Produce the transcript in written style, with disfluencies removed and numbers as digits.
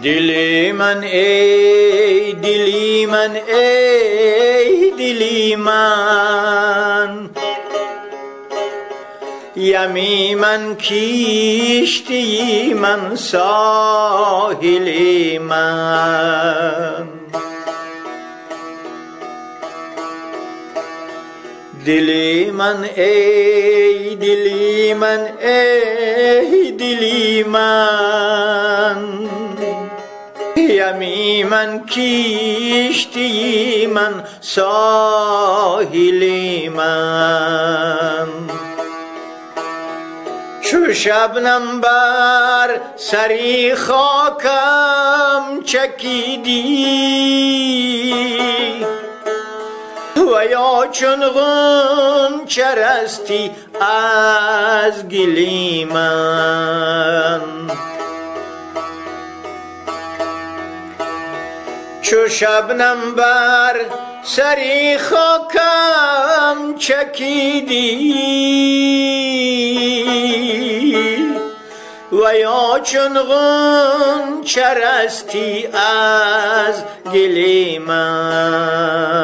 دلی من ای دلی من ای دلی من، یمی من کشتی من ساحلی من. دلی من ای دلی من ای دلی من، یمی من کشتی من ساحلی من. چو شبنم بر سری خاکم چکیدی، و یا چون غنچه رستی از گلی من. چو شبنم بر سری خاکم چکیدی، و یا چون غنچه رستی از گلی من.